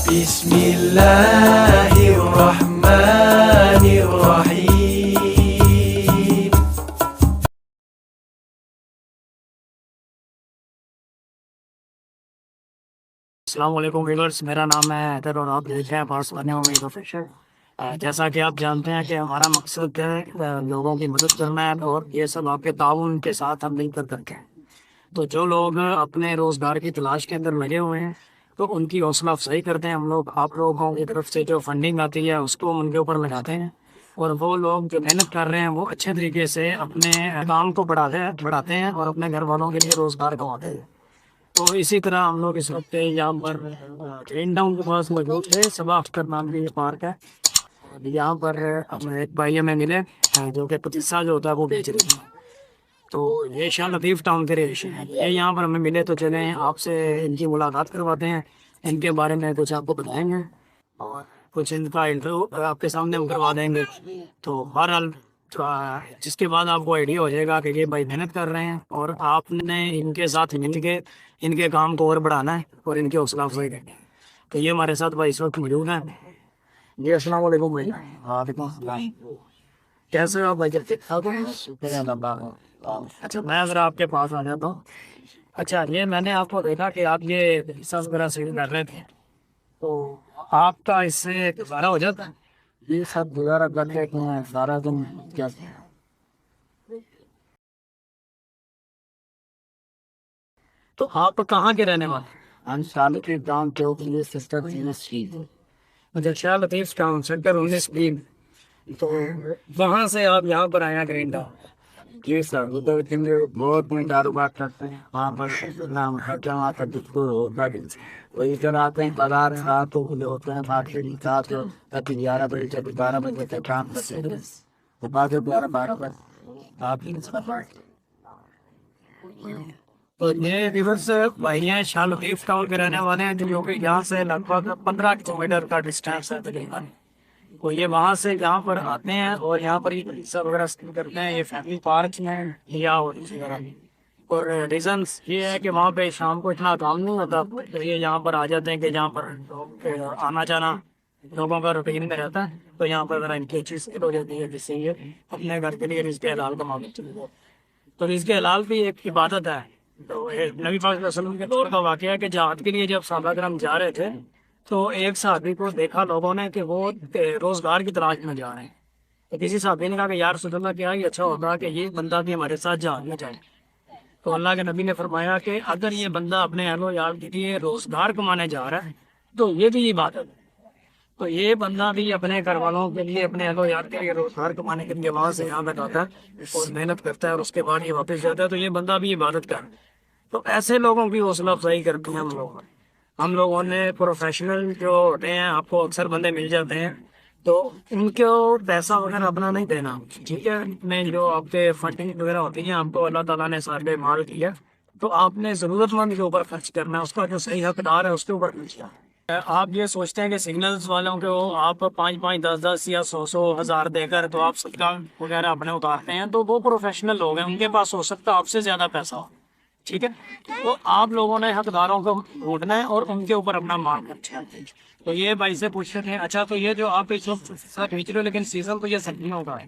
बिस्मिल्लाहिर्रहमानिर्रहीम। अस्सलाम वालेकुम व्यूअर्स, मेरा नाम है हैदर और आप देख रहे हैं पार्स करने उम्मीद ऑफिशियल। जैसा कि आप जानते हैं कि हमारा मकसद है लोगों की मदद करना है और ये सब आपके ताउन के साथ हम मिलकर करते हैं। तो जो लोग अपने रोज़गार की तलाश के अंदर लगे हुए हैं तो उनकी हौसला अफजाई करते हैं हम लोग। आप लोगों की तरफ से जो फंडिंग आती है उसको हम उनके ऊपर लगाते हैं और वो लोग जो मेहनत कर रहे हैं वो अच्छे तरीके से अपने काम को बढ़ाते हैं और अपने घर वालों के लिए रोज़गार कमाते हैं। तो इसी तरह हम लोग इस वक्त यहाँ पर ग्रीन टाउन के पास मौजूद है। सबा अख्तर नाम की ये पार्क है। यहाँ पर हमें एक भाई हमें मिले जो कि पतीसा जो होता है वो बेच रहे हैं। तो ये शाह लतीफ़ टाउन के रिलेशन है। ये यहाँ पर हमें मिले तो चले आपसे इनकी मुलाकात करवाते हैं, इनके बारे में कुछ आपको बताएंगे और कुछ इनका इंटरव्यू आपके सामने हम करवा देंगे। तो बहरहाल जिसके बाद आपको आइडिया हो जाएगा कि ये भाई मेहनत कर रहे हैं और आपने इनके साथ मिल के इनके काम को और बढ़ाना है और इनकी हौसला अफजाई करनी है। तो ये हमारे साथ भाई इस वक्त मौजूद हैं। जी अस्सलाम वालेकुम भाई। वालेकुम सलाम। कैसे हो आप भाई? ठीक ठाक हो? अच्छा, मैं अगर आपके पास आ जाता हूँ। अच्छा, ये मैंने आपको देखा कि आप ये हिस्सा वगैरह सेल कर रहे थे, तो आपका इससे गुजारा हो जाता है? ये सब गुजारा करते हैं सारा दिन क्या? तो आप कहाँ के रहने वाले? हम शाल के गांव के लिए सिस्टर स्ट्रीट। अच्छा, शाह लतीफ़ टाउन सेक्टर 19 तो वहाँ से आप यहाँ पर आया ग्रीन। जी सर, वो तो इतने बहुत में कारोबार करते हैं वहाँ पर। नाम खर्चा वहाँ पर बिल्कुल होता है। वही जब आते हैं बाजार रात को खुले होते हैं, मार्केट रात को कभी 11 बजे से 12 बजे तक काम करते हैं। तो बाद में 12 बजे आप तो ये रिवर्स भाई हैं शाह लतीफ़ टाउन के रहने वाले हैं जो कि यहाँ से लगभग 15 किलोमीटर का डिस्टेंस है तकरीबन। तो ये वहाँ से यहाँ पर आते हैं और यहाँ पर ही सब वगैरह स्पेंड करते हैं। ये फैमिली पार्क में या और इसी तरह। और रीजंस ये है कि वहाँ पे शाम को इतना काम नहीं होता तो ये यहाँ पर आ जाते हैं कि जहाँ पर आना जाना लोगों का रूटीन में रहता है। तो यहाँ पर ज़रा इनकी अच्छी सेल हो जाती है जिससे ये अपने घर के लिए रिज़्क़ हलाल कमाने चले जाते हैं। तो रिज़्क़ हलाल भी एक इबादत है। तो ये नबी पाक सल्लल्लाहु अलैहि वसल्लम के दौर का वाक़या है कि जहाद के लिए जब सहाबा करम जा रहे थे तो एक साहबी को देखा लोगों ने कि वो रोजगार की तलाश में जा रहे हैं। तो किसी साहबी ने कहा कि यार रसूलुल्लाह, क्या ही अच्छा होगा कि ये बंदा भी हमारे साथ जहाज में जाए। तो अल्लाह के नबी ने फरमाया कि अगर ये बंदा अपने अहलो यार के लिए रोजगार कमाने जा रहा है तो ये भी इबादत है। तो ये बंदा भी अपने घर वालों के लिए अपने अहलो यार के लिए रोजगार कमाने के लिए वहाँ से यहाँ तक आता है और मेहनत करता है और उसके बाद ये वापस जाता है। तो ये बंदा भी इबादत कर। तो ऐसे लोगों की हौसला अफजाई करते हैं हम लोगों ने। प्रोफेशनल जो होते हैं आपको अक्सर बंदे मिल जाते हैं तो उनको पैसा वगैरह अपना नहीं देना, ठीक है। में जो आपके फंडिंग वगैरह होती है आपको अल्लाह ताला ने सारे माल दिया तो आपने ज़रूरतमंद के ऊपर खर्च करना है, उसका जो सही हकदार है उसके ऊपर खर्च करना है। आप ये सोचते हैं कि सिग्नल्स वालों को आप 5-5, 10-10 या 100-100 हज़ार देकर तो आप सदका वगैरह अपने उतारते हैं, तो वो प्रोफेशनल लोग हैं, उनके पास हो सकता है आपसे ज़्यादा पैसा हो, ठीक है। तो आप लोगों ने हकदारों को ढूंढना है और उनके ऊपर अपना माल खर्चा है। तो ये भाई से पूछ रहे थे, अच्छा तो ये जो आप इस वक्त सर बेच रहे हो लेकिन सीजन तो ये सर्दियों का है,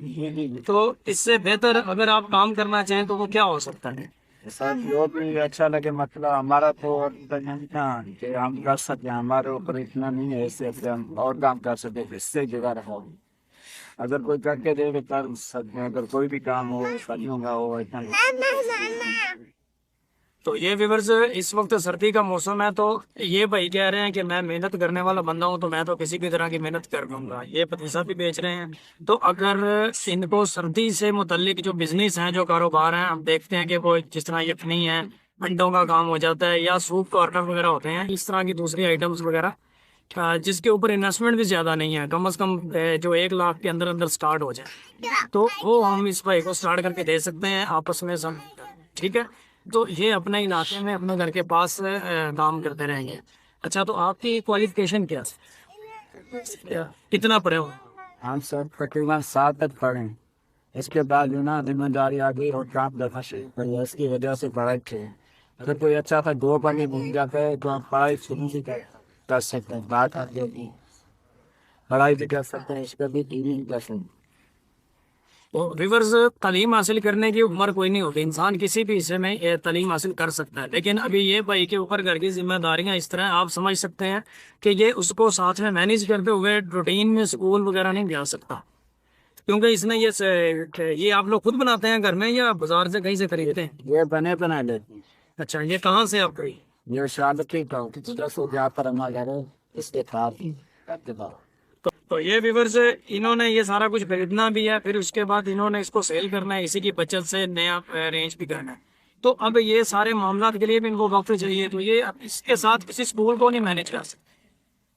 तो इससे बेहतर अगर आप काम करना चाहें तो वो क्या हो सकता है? सर जो भी अच्छा लगे, मतलब हमारा तो था कि हम कर सकते हैं, हमारे ऊपर इतना नहीं है इससे हम और काम कर सकते, इससे जुड़ा रहा। अगर कोई करके दे तो कर सकते हैं, अगर कोई भी काम हो सर्दियों का हो ऐसा। तो ये व्यूअर्स इस वक्त सर्दी का मौसम है तो ये भाई कह रहे हैं कि मैं मेहनत करने वाला बंदा हूँ तो मैं तो किसी भी तरह की मेहनत कर लूंगा। ये पतीसा भी बेच रहे हैं। तो अगर इनको सर्दी से मुतल्लिक जो बिजनेस हैं, जो कारोबार हैं, हम देखते हैं कि वो जिस तरह यखनी है, अंडों का काम हो जाता है या सूप कॉर्नर वगैरह होते हैं, इस तरह की दूसरी आइटम्स वगैरह जिसके ऊपर इन्वेस्टमेंट भी ज़्यादा नहीं है, कम से कम जो 1 लाख के अंदर अंदर स्टार्ट हो जाए, तो वो हम इस भाई को स्टार्ट करके दे सकते हैं आपस में सब, ठीक है। तो ये अपने इलाके में अपने घर के पास काम करते रहेंगे। अच्छा, तो आपकी क्वालिफिकेशन क्या है? कितना पढ़े हो? हम सब तकरीबन 7 तक पढ़े, इसके बाद जो ना जिम्मेदारी आ गई और काम करना शुरू करी, इसकी वजह से पढ़ाई की। अगर कोई अच्छा सा 2 पढ़े घूम जाता है तो आप पढ़ाई शुरू से करें। कर सकते हैं, बात आ जाती, पढ़ाई भी कर सकते हैं, इसका भी ट्रेनिंग कर सकते हैं। तो रिवर्स तालीम हासिल करने की उम्र कोई नहीं होती, इंसान किसी भी हिस्से में ये तालीम हासिल कर सकता है। लेकिन अभी ये भाई के ऊपर घर की जिम्मेदारियां इस तरह आप समझ सकते हैं कि ये उसको साथ में मैनेज करते हुए रूटीन में स्कूल वगैरह नहीं जा सकता, क्योंकि इसने ये आप लोग खुद बनाते हैं घर में या बाजार से कहीं से खरीदते हैं? ये बने बना लेते हैं। अच्छा, ये कहाँ से आप खरीद? ये शादी की जहाँ पर हमारे इसके साथ करते हैं। तो ये व्यूवर्स, इन्होंने ये सारा कुछ खरीदना भी है, फिर उसके बाद इन्होंने इसको सेल करना है, इसी की बचत से नया रेंज भी करना है। तो अब ये सारे मामला के लिए भी इनको वक्त चाहिए, तो ये अब इसके साथ किसी स्कूल को नहीं मैनेज कर सकते।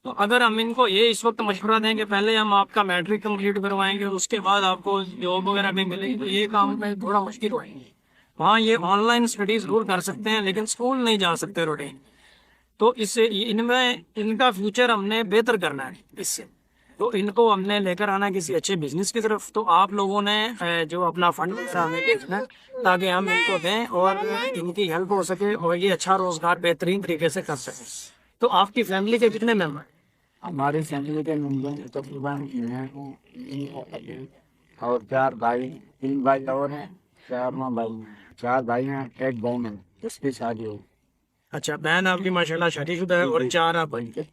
तो अगर हम इनको ये इस वक्त मशवरा दें कि पहले हम आपका मैट्रिक कंप्लीट करवाएंगे और उसके बाद आपको जॉब वगैरह भी मिलेगी, तो ये काम में थोड़ा मुश्किल होगी। वहाँ ये ऑनलाइन स्टडी जरूर कर सकते हैं, लेकिन स्कूल नहीं जा सकते रूटीन। तो इससे इनमें इनका फ्यूचर हमने बेहतर करना है इससे, तो इनको हमने लेकर आना है किसी अच्छे बिजनेस की तरफ। तो आप लोगों ने जो अपना फंड हमें भेजना है ताकि हम इनको दें और इनकी हेल्प हो सके और ये अच्छा रोजगार बेहतरीन तरीके से कर सकें। तो आपकी फैमिली के कितने मेंबर? हमारी फैमिली के मेंबर तकरीबन और 4 भाई, 3 भाई और हैं, 4 भाई हैं, एक बहन है, उसकी शादी हो। अच्छा, बहन आपकी माशाल्लाह शादीशुदा है और 4 आप भाई।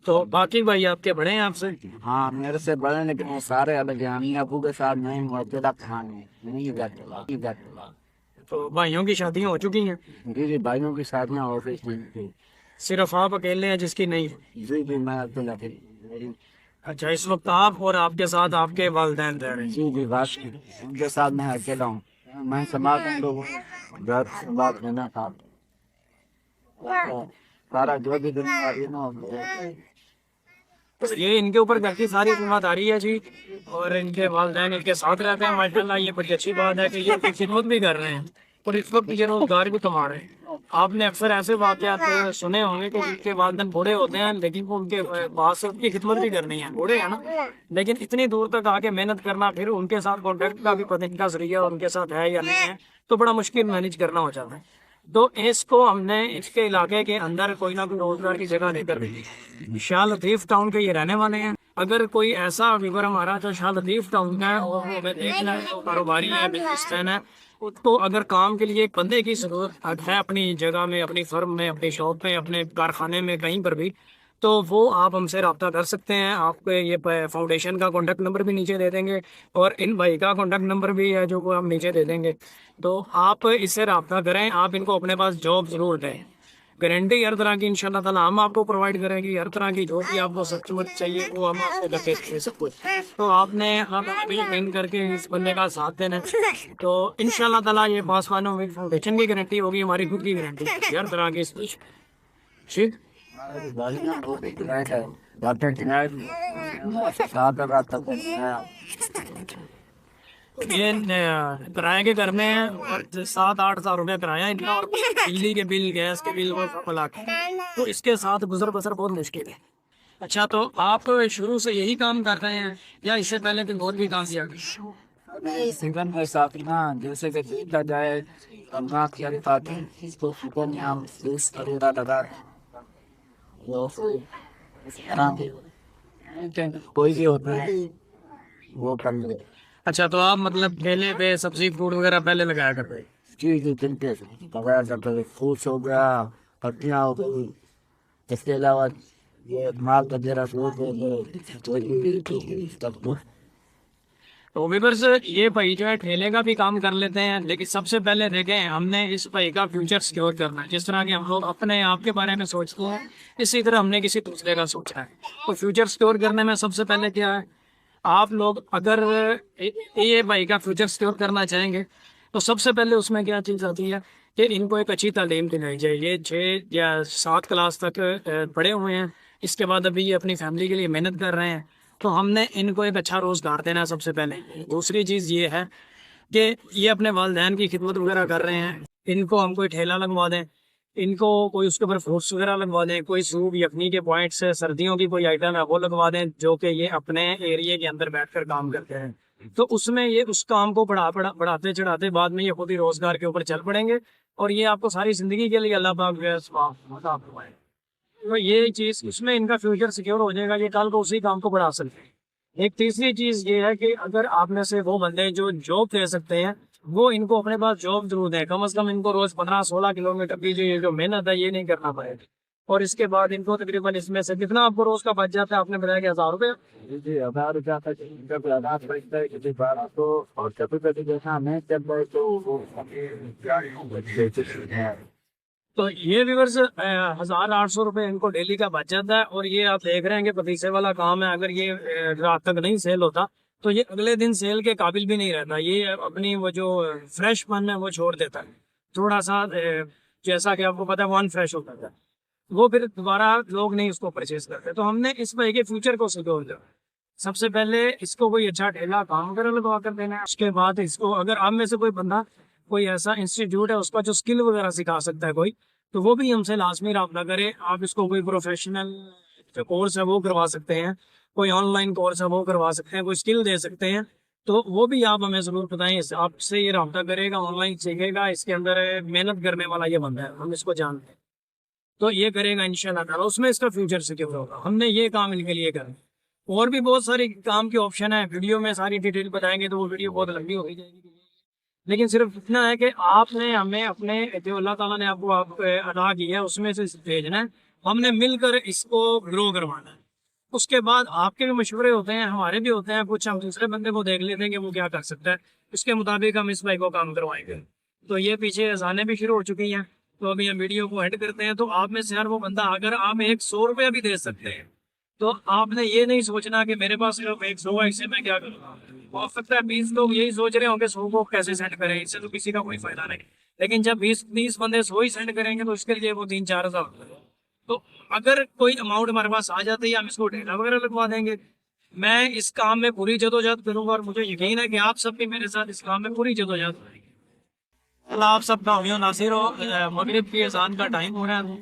तो बाकी भाई आपके बड़े हैं आपसे? हाँ, मेरे से बड़े, लेकिन वो सारे अलग हैं। अम्मी अबू के साथ नहीं हुआ, अकेला कहानी नहीं जाते। तो भाइयों की शादियां हो चुकी हैं? जी, भाइयों की शादियाँ हो गई थी। सिर्फ आप अकेले हैं जिसकी नहीं? जी, मैं अकेला थी। अच्छा, इस वक्त आप और आपके साथ आपके वालिदैन रह रहे हैं? जी, बात उनके साथ मैं अकेला हूँ। मैं समाज लोगों घर से बात लेना था, सारा जो भी जिम्मेदारी ना तो ये इनके ऊपर घर की सारी जिम्मेदारी है जी, और इनके वालिदैन इनके साथ रहते हैं माशाल्लाह। ये बड़ी अच्छी बात है कि ये इनकी खिदमत भी कर रहे हैं और इस वक्त ये रोजगार भी कमा रहे हैं। आपने अक्सर ऐसे वाकयात सुने होंगे कि जिनके वालिदैन बूढ़े होते हैं लेकिन वो उनके पास उनकी खिदमत भी करनी है, बूढ़े हैं ना, लेकिन इतनी दूर तक आके मेहनत करना, फिर उनके साथ कॉन्टेक्ट का भी पता नहीं का जरिया उनके साथ है या नहीं है, तो बड़ा मुश्किल मैनेज करना हो जाता है। तो इसको हमने इसके इलाके के अंदर कोई ना कोई रोजगार की जगह देकर दी। शाह लतीफ टाउन के ये रहने वाले हैं। अगर कोई ऐसा व्यूवर हमारा जो शाह लतीफ टाउन का है और वो हमें देखना है, तो कारोबारी है, बिजनेसमैन है, तो अगर काम के लिए एक बंदे की जरूरत है अपनी जगह में, अपनी फर्म में, अपनी शॉप में, अपने कारखाने में, कहीं पर भी, तो वो आप हमसे रब्ता कर सकते हैं। आपको ये फाउंडेशन का कॉन्टैक्ट नंबर भी नीचे दे देंगे और इन भाई का कॉन्टैक्ट नंबर भी है जो को हम नीचे दे देंगे। तो आप इससे रब्ता करें, आप इनको अपने पास जॉब जरूर दें। गारंटी हर तरह की इंशाल्लाह ताला हम आपको प्रोवाइड करेंगे, हर तरह की जो भी आपको सब्सिडी चाहिए वो हम आपको करके दे सब कुछ। तो आपने हम अभी मेन करके इस बंदे का साथ देना है, तो इंशाल्लाह ताला ये पासवानों में फाउंडेशन की गारंटी होगी, हमारी खुद की गारंटी, हर तरह की ठीक। ये किराए के घर में है और 7-8 हज़ार रुपये किराया इनका, और बिजली के बिल, गैस के बिल वो सब मिला के, तो इसके साथ गुजर बसर बहुत मुश्किल है। अच्छा, तो आप शुरू से यही काम कर रहे हैं या इससे पहले कोई और भी काम किया? सीजन में साथ ना, जैसे कि देखा जाए अपना क्या पाते हैं, इसको सीजन में हम फ्रूट्स खरीदा लगा वो कोई भी होता है वो कर ले। अच्छा, तो आप मतलब ठेले पे सब्जी फ्रूट वगैरह पहले लगाया करते हैं? जी, तरीके से लगाया करते हैं। फ्रूट्स हो गया, पत्तियाँ हो गई, इसके अलावा ये माल वगैरह फ्रूट हो गए। तो व्यूअर्स, ये भाई जो है ठेले का भी काम कर लेते हैं, लेकिन सबसे पहले देखें हमने इस भाई का फ्यूचर सिक्योर करना है। जिस तरह के हम लोग अपने आप के बारे में सोचते हैं, इसी तरह हमने किसी दूसरे का सोचा है। तो फ्यूचर सिक्योर करने में सबसे पहले क्या है, आप लोग अगर ये भाई का फ्यूचर सिक्योर करना चाहेंगे तो सबसे पहले उसमें क्या चीज़ आती है कि इनको एक अच्छी तालीम दिलाई जाए। ये 6 या 7 क्लास तक पढ़े हुए हैं, इसके बाद अभी ये अपनी फैमिली के लिए मेहनत कर रहे हैं, तो हमने इनको एक अच्छा रोज़गार देना है सबसे पहले। दूसरी चीज़ ये है कि ये अपने वालिदैन की खिदमत वगैरह कर रहे हैं, इनको हम कोई ठेला लगवा दें, इनको कोई उसके ऊपर फ्रूट्स वगैरह लगवा दें, कोई सूप यखनी के पॉइंट्स सर्दियों की कोई आइटम है वो लगवा दें, जो कि ये अपने एरिया के अंदर बैठकर काम करते हैं। तो उसमें ये उस काम को बढ़ाते चढ़ाते बाद में ये खुद ही रोज़गार के ऊपर चल पड़ेंगे और ये आपको सारी ज़िंदगी के लिए अल्लाह पाक जो है तो ये चीज़ उसमें इनका फ्यूचर सिक्योर हो जाएगा, ये कल को उसी काम को बढ़ा सकते हैं। एक तीसरी चीज़ ये है कि अगर आप में से वो बंदे जो जॉब दे सकते हैं, वो इनको अपने पास जॉब जरूर दें। कम से कम इनको रोज़ 15-16 किलोमीटर की जो मेहनत है ये नहीं करना पड़ेगा। और इसके बाद इनको तकरीबन इसमें से कितना आपको रोज़ का बच जाता है, आपने बताया कि 1000 रुपये। जी 1000 रुपया तक कभी 1000 बचता है, कभी 1200, और कभी कभी जैसा हमें चल रहा है तो वो तो ये व्यूअर्स 1800 रुपये इनको डेली का बच जाता है। और ये आप देख रहे हैं कि पतीसे वाला काम है, अगर ये रात तक नहीं सेल होता तो ये अगले दिन सेल के काबिल भी नहीं रहता। ये अपनी वो जो फ्रेश मन है वो छोड़ देता है थोड़ा सा, जैसा कि आपको पता है वो अनफ्रेश होता है, वो फिर दोबारा लोग नहीं उसको परचेज करते। तो हमने इस भाई के फ्यूचर को सिक्योर किया। सबसे पहले इसको कोई अच्छा ठेला काम वगैरह लगवा कर देना है। उसके बाद इसको अगर आप में से कोई बंदा कोई ऐसा इंस्टीट्यूट है उसका जो स्किल वगैरह सिखा सकता है कोई, तो वो भी हमसे लाजमी रब्ता करे। आप इसको कोई प्रोफेशनल जो कोर्स है वो करवा सकते हैं, कोई ऑनलाइन कोर्स है वो करवा सकते हैं, कोई स्किल दे सकते हैं, तो वो भी आप हमें ज़रूर बताएं। आपसे ये रब्ता करेगा, ऑनलाइन सीखेगा, इसके अंदर मेहनत करने वाला ये बंदा है, हम इसको जानते हैं, तो ये करेगा इंशाल्लाह ताला, उसमें इसका फ्यूचर सिक्योर होगा। हमने ये काम इनके लिए करा। और भी बहुत सारी काम के ऑप्शन है, वीडियो में सारी डिटेल बताएंगे तो वो वीडियो बहुत लंबी हो जाएगी। लेकिन सिर्फ इतना है कि आपने हमें अपने जो अल्लाह ताला ने आपको अदा किया है उसमें से भेजना है, हमने मिलकर इसको ग्रो करवाना है। उसके बाद आपके भी मशवरे होते हैं, हमारे भी होते हैं, कुछ हम दूसरे बंदे को देख लेते हैं कि वो क्या कर सकता है, उसके मुताबिक हम इस भाई को काम करवाएंगे। तो ये पीछे अजानें भी शुरू हो चुकी हैं, तो अभी हम वीडियो को एड करते हैं। तो आप में से हर वो बंदा अगर आप 100 रुपया भी दे सकते हैं तो आपने ये नहीं सोचना कि मेरे पास सिर्फ 100 है, इससे मैं क्या करूँगा। हो सकता है 20 लोग यही सोच रहे होंगे 100 को कैसे सेंड करें, इससे तो किसी का कोई फायदा नहीं। लेकिन जब 20-30 बंदे 100 ही सेंड करेंगे तो इसके लिए वो 3-4 हज़ार। तो अगर कोई अमाउंट हमारे पास आ जाती है हम इसको ढेला वगैरह लगवा देंगे। मैं इस काम में पूरी जदोजहद करूँगा और मुझे यकीन है कि आप सब भी मेरे साथ इस काम में पूरी जदोजहद करेंगे। अल्लाह आप सब का हमियों नासिर हो। मगरिब की अजान का टाइम हो रहा है,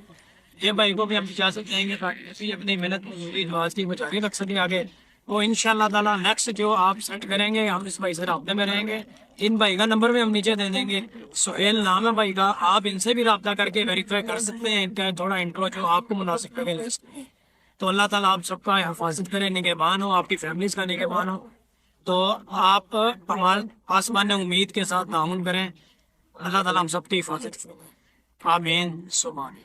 ये भाई को भी हम इजाज़त देंगे ताकि अपनी मेहनत मजदूरी नमाज की जारी रख सके आगे। तो इंशाल्लाह ताला नेक्स्ट जो आप सेट करेंगे हम इस भाई से रब्ते में रहेंगे। इन भाई का नंबर भी हम नीचे दे देंगे, सुहेल नाम है भाई का, आप इनसे भी रब्ता करके वेरीफाई कर सकते हैं। इनका थोड़ा इंट्रो जो आपको मुनासिब लगे। तो अल्लाह ताला आप सबका हिफाजत करे, निगहबान हो, आपकी फैमिलीज का निगहबान हो। तो आप हमारे आसमान उम्मीद के साथ ताउन करें। अल्लाह ताला हम सबकी हिफाजत करें। आमीन सुभान।